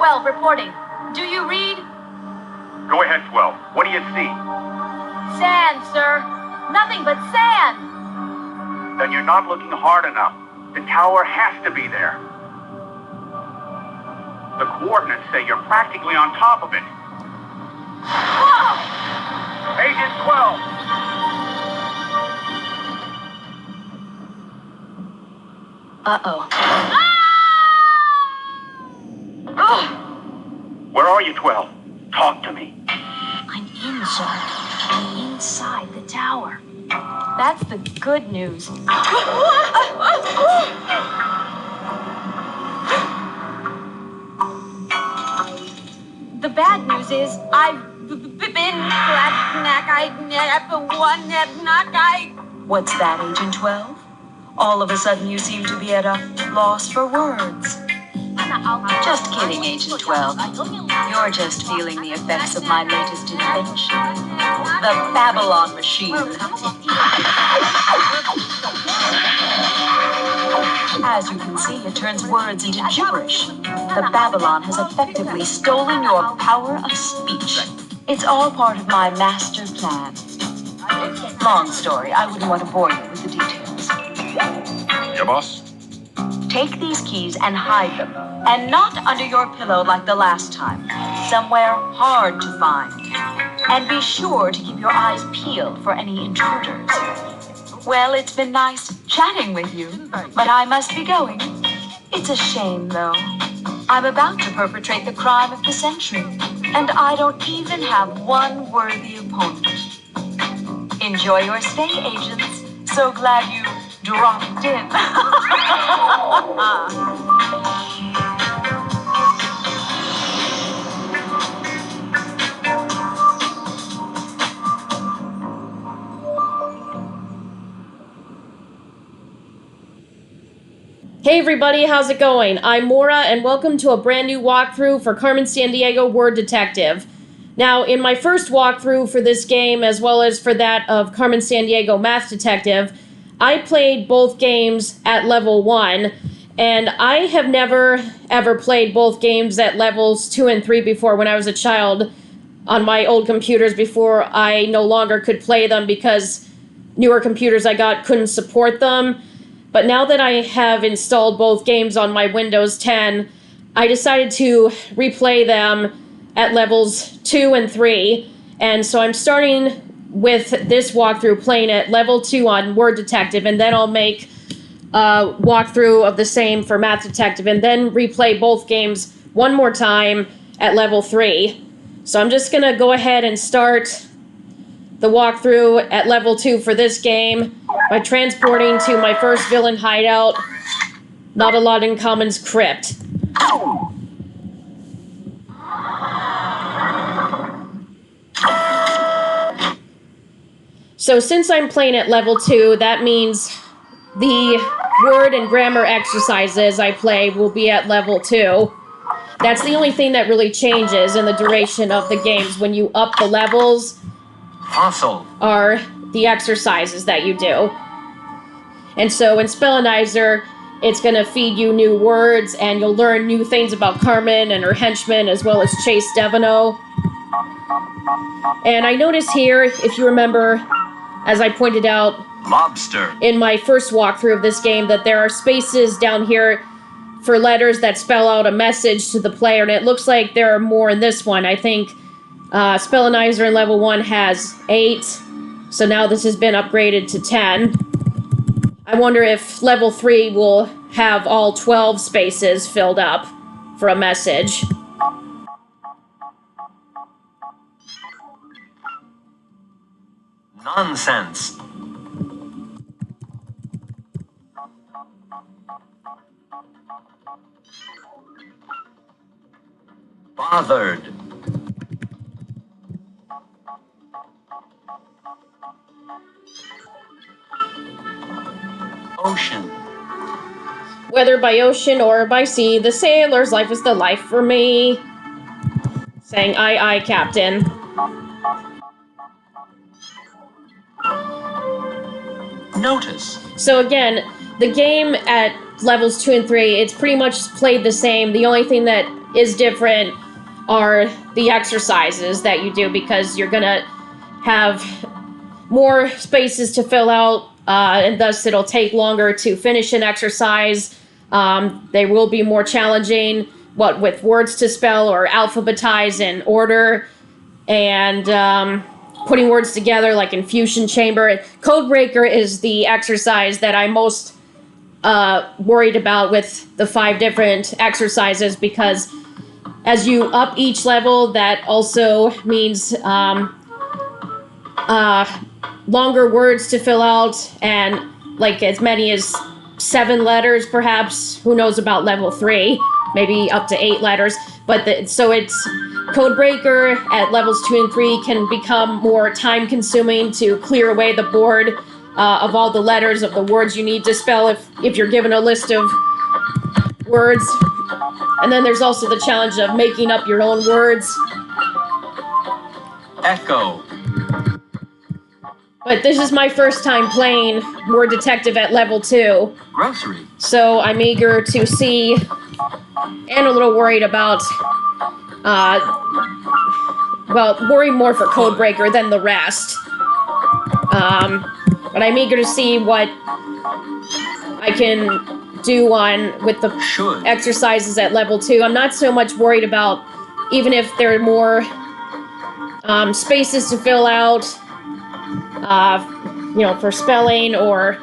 12 reporting. Do you read? Go ahead, 12. What do you see? Sand, sir. Nothing but sand. Then you're not looking hard enough. The tower has to be there. The coordinates say you're practically on top of it. Whoa! Agent 12! Uh-oh. Where are you, 12? Talk to me. I'm in, sir. I'm inside the tower. That's the good news. The bad news is I've been What's that, Agent 12? All of a sudden you seem to be at a loss for words. Just kidding, Agent 12. You're just feeling the effects of my latest invention. The Babylon machine. As you can see, it turns words into gibberish. The Babylon has effectively stolen your power of speech. It's all part of my master plan. Long story, I wouldn't want to bore you with the details. Yeah, boss? Take these keys and hide them. And not under your pillow like the last time. Somewhere hard to find. And be sure to keep your eyes peeled for any intruders. Well, it's been nice chatting with you, but I must be going. It's a shame, though. I'm about to perpetrate the crime of the century, and I don't even have one worthy opponent. Enjoy your stay, agents. So glad you dropped in. Hey everybody, how's it going? I'm Maura, and welcome to a brand new walkthrough for Carmen Sandiego Word Detective. Now, in my first walkthrough for this game, as well as for that of Carmen Sandiego Math Detective, I played both games at level 1, and I have never ever played both games at levels 2 and 3 before when I was a child on my old computers before I no longer could play them because newer computers I got couldn't support them. But now that I have installed both games on my Windows 10, I decided to replay them at levels 2 and 3. And so I'm starting with this walkthrough playing at level 2 on Word Detective, and then I'll make a walkthrough of the same for Math Detective, and then replay both games one more time at level 3. So I'm just going to go ahead and start the walkthrough at level 2 for this game by transporting to my first villain hideout, Not a Lot in Common's crypt. So since I'm playing at level 2, that means the word and grammar exercises I play will be at level 2. That's the only thing that really changes in the duration of the games. When you up the levels, Fossil. are the exercises that you do. And so in Spellinizer, it's going to feed you new words, and you'll learn new things about Carmen and her henchmen, as well as Chase Devino. And I notice here, if you remember, as I pointed out Lobster. in my first walkthrough of this game, that there are spaces down here for letters that spell out a message to the player, and it looks like there are more in this one. I think Spellinizer in level 1 has 8, so now this has been upgraded to 10. I wonder if level 3 will have all 12 spaces filled up for a message. Nonsense. Bothered. Ocean. Whether by ocean or by sea, the sailor's life is the life for me. Saying, aye, aye, Captain. Notice. So again, the game at levels 2 and 3, it's pretty much played the same. The only thing that is different are the exercises that you do, because you're gonna have more spaces to fill out, and thus it'll take longer to finish an exercise. They will be more challenging, with words to spell or alphabetize in order, and putting words together like infusion chamber. Codebreaker is the exercise that I'm most worried about with the 5 different exercises, because as you up each level, that also means longer words to fill out, and like as many as 7 letters perhaps. Who knows about level 3? Maybe up to 8 letters. But so it's Codebreaker at levels 2 and 3 can become more time consuming to clear away the board of all the letters of the words you need to spell if you're given a list of words. And then there's also the challenge of making up your own words. Echo. But this is my first time playing Word Detective at level 2. Grocery. So I'm eager to see, and a little worried about, worry more for Codebreaker than the rest. But I'm eager to see what I can do with the exercises at level 2. I'm not so much worried about, even if there are more spaces to fill out, for spelling or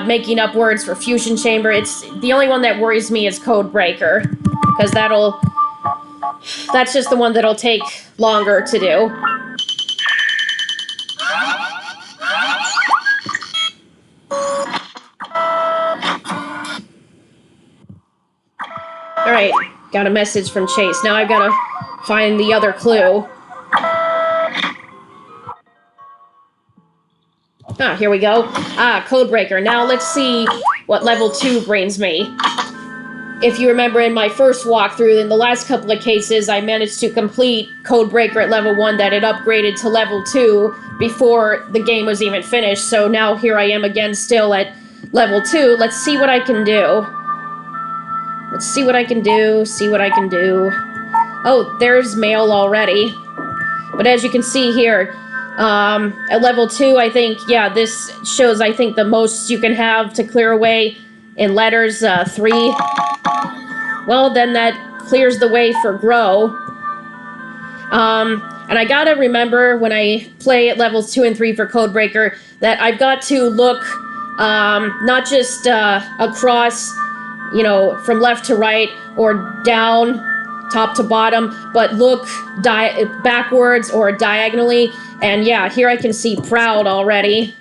making up words for fusion chamber. It's the only one that worries me is Codebreaker, because that's just the one that'll take longer to do. All right, got a message from Chase. Now I've got to find the other clue. Here we go. Codebreaker. Now let's see what level 2 brings me. If you remember in my first walkthrough, in the last couple of cases, I managed to complete Codebreaker at level 1 that had upgraded to level 2 before the game was even finished. So now here I am again still at level 2. Let's see what I can do. Let's see what I can do. Oh, there's mail already. But as you can see here, at level 2, I think, this shows, I think, the most you can have to clear away in letters, 3. Well, then that clears the way for grow. And I gotta remember when I play at levels 2 and 3 for Codebreaker that I've got to look, not just across, from left to right or down, top to bottom, but look backwards or diagonally. And here I can see proud already.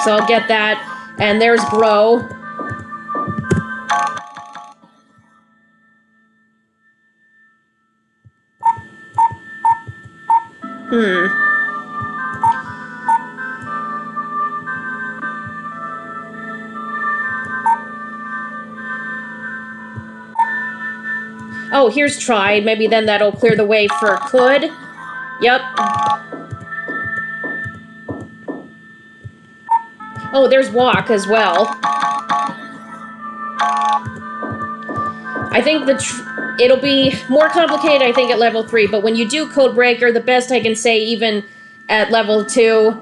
So I'll get that. And there's grow. Oh, here's tried. Maybe then that'll clear the way for could. Yep. Oh, there's walk as well. I think it'll be more complicated, I think, at level 3, but when you do Codebreaker, the best I can say, even at level 2,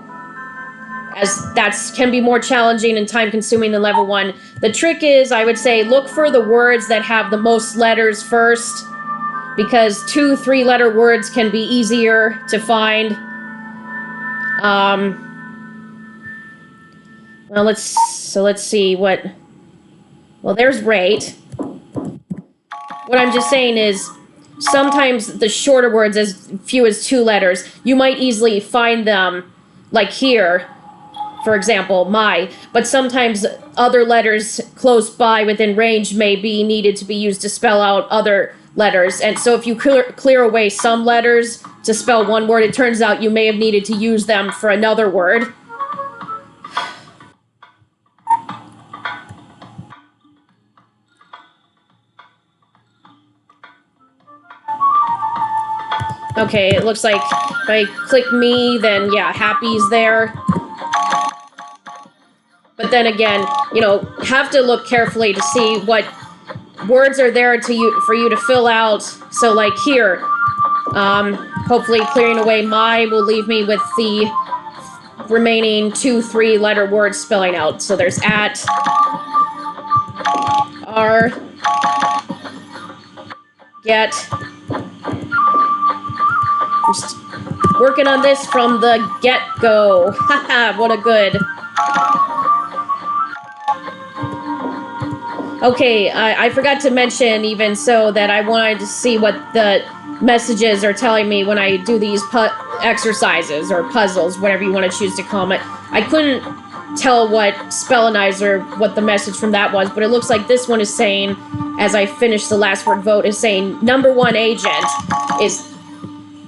as that can be more challenging and time-consuming than level 1. The trick is, I would say, look for the words that have the most letters first, because 2 3-letter words can be easier to find. Well, let's see what... Well, there's rate. What I'm just saying is, sometimes the shorter words, as few as 2 letters, you might easily find them, like here, for example, my. But sometimes other letters close by within range may be needed to be used to spell out other letters. And so if you clear away some letters to spell one word, it turns out you may have needed to use them for another word. Okay, it looks like if I click me, then happy's there. But then again, have to look carefully to see what words are there for you to fill out. So like here, hopefully clearing away my will leave me with the remaining 2 3-letter words spelling out. So there's at, are, get. Just working on this from the get-go. Haha, what a good. Okay, I forgot to mention even so that I wanted to see what the messages are telling me when I do these exercises or puzzles, whatever you want to choose to call it. I couldn't tell what Spellinizer, what the message from that was, but it looks like this one is saying, as I finish the last word vote, is saying number 1 agent is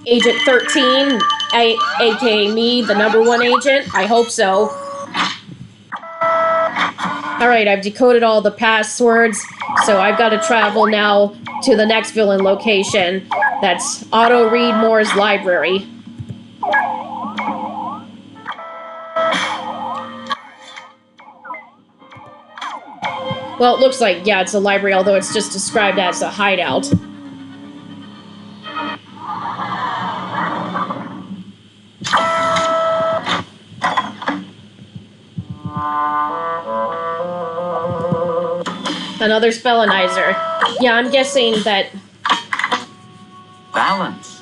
Agent 13, aka me, the number 1 agent. I hope so. Alright, I've decoded all the passwords, so I've got to travel now to the next villain location. That's Otto Reed Moore's library. Well, it looks like, yeah, it's a library, although it's just described as a hideout. Another Spellinizer. Yeah, I'm guessing that... Balance.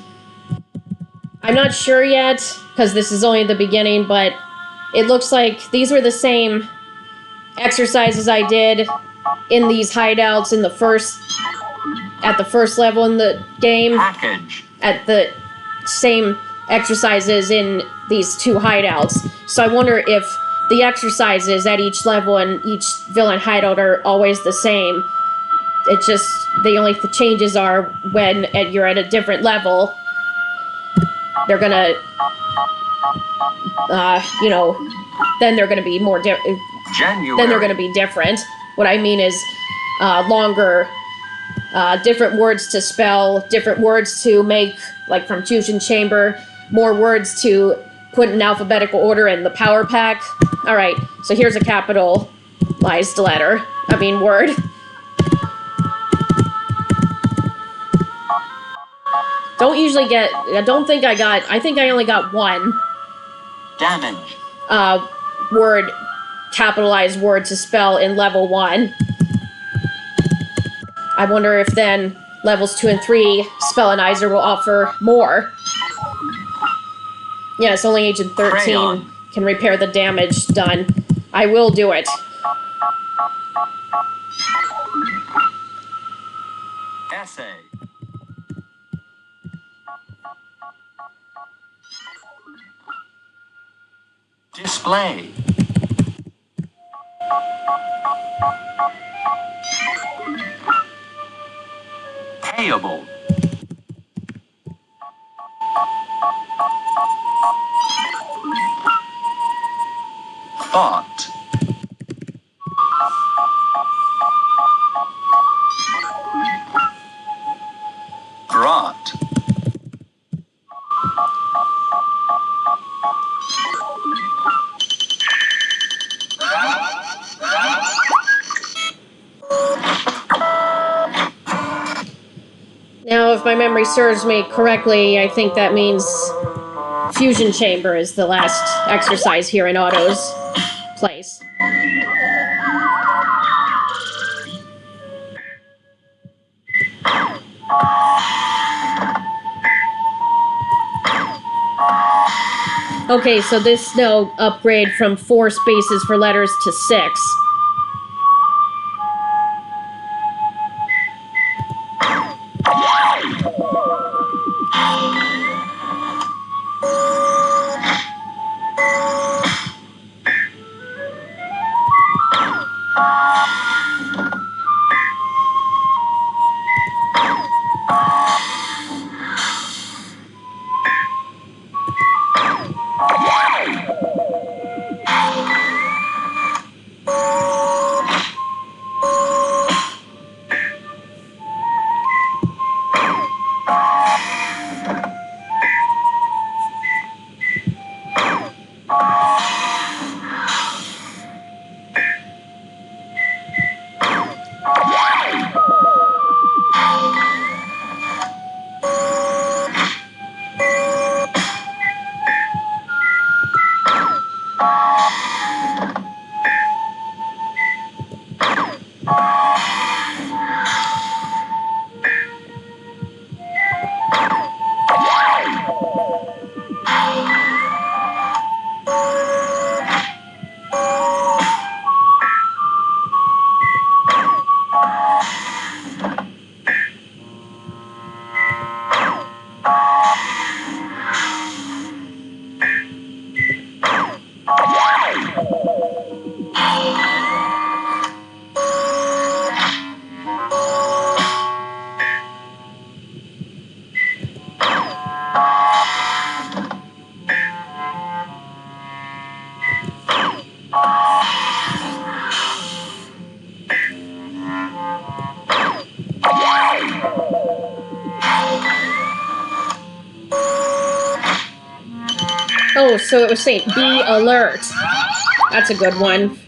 I'm not sure yet, because this is only the beginning, but it looks like these were the same exercises I did in these hideouts in at the first level in the game. Package. At the same exercises in these 2 hideouts. So I wonder if the exercises at each level and each villain hideout are always the same. It just, the only changes are when you're at a different level, they're gonna, then they're gonna be more January. then they're gonna be different. What I mean is longer, different words to spell, different words to make, like from Fusion Chamber, more words to put in alphabetical order in the power pack. Alright, so here's a capitalized word. I think I only got 1. Damage. Capitalized word to spell in level 1. I wonder if then levels 2 and 3 Spellinizer will offer more. Yes, only Agent 13 Crayon. Can repair the damage done. I will do it. Essay. Display. Payable. Thought. Brought. Now, if my memory serves me correctly, I think that means Fusion Chamber is the last exercise here in Otto's place. Okay, so this now upgrade from 4 spaces for letters to 6. Oh, so it was saying, be alert. That's a good one.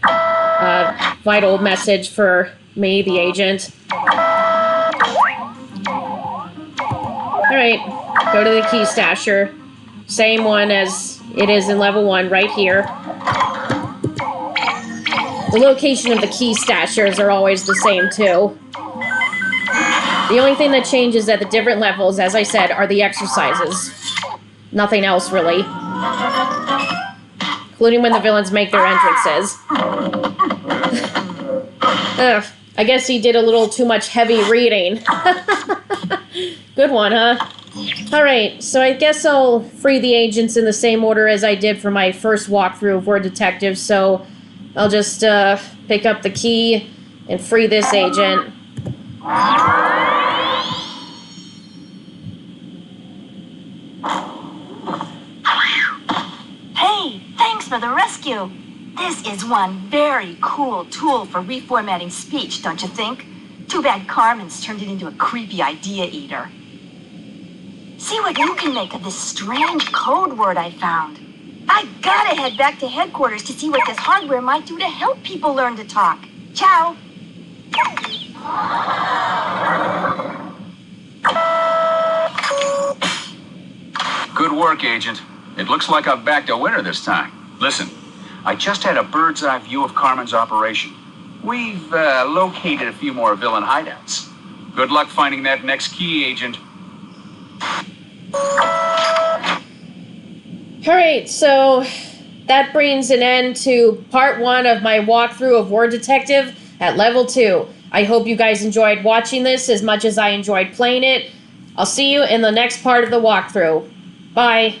Vital message for me, the agent. Alright, go to the key stasher. Same one as it is in level 1, right here. The location of the key stashers are always the same, too. The only thing that changes at the different levels, as I said, are the exercises. Nothing else, really. Including when the villains make their entrances. Ugh, I guess he did a little too much heavy reading. Good one, huh? Alright, so I guess I'll free the agents in the same order as I did for my first walkthrough of Word Detective, so I'll just pick up the key and free this agent. Hey, thanks for the rescue. This is one very cool tool for reformatting speech, don't you think? Too bad Carmen's turned it into a creepy idea eater. See what you can make of this strange code word I found. I gotta head back to headquarters to see what this hardware might do to help people learn to talk. Ciao. Good work, Agent. It looks like I've backed a winner this time. Listen, I just had a bird's eye view of Carmen's operation. We've located a few more villain hideouts. Good luck finding that next key, Agent. Alright, so that brings an end to part 1 of my walkthrough of Word Detective at level 2. I hope you guys enjoyed watching this as much as I enjoyed playing it. I'll see you in the next part of the walkthrough. Bye.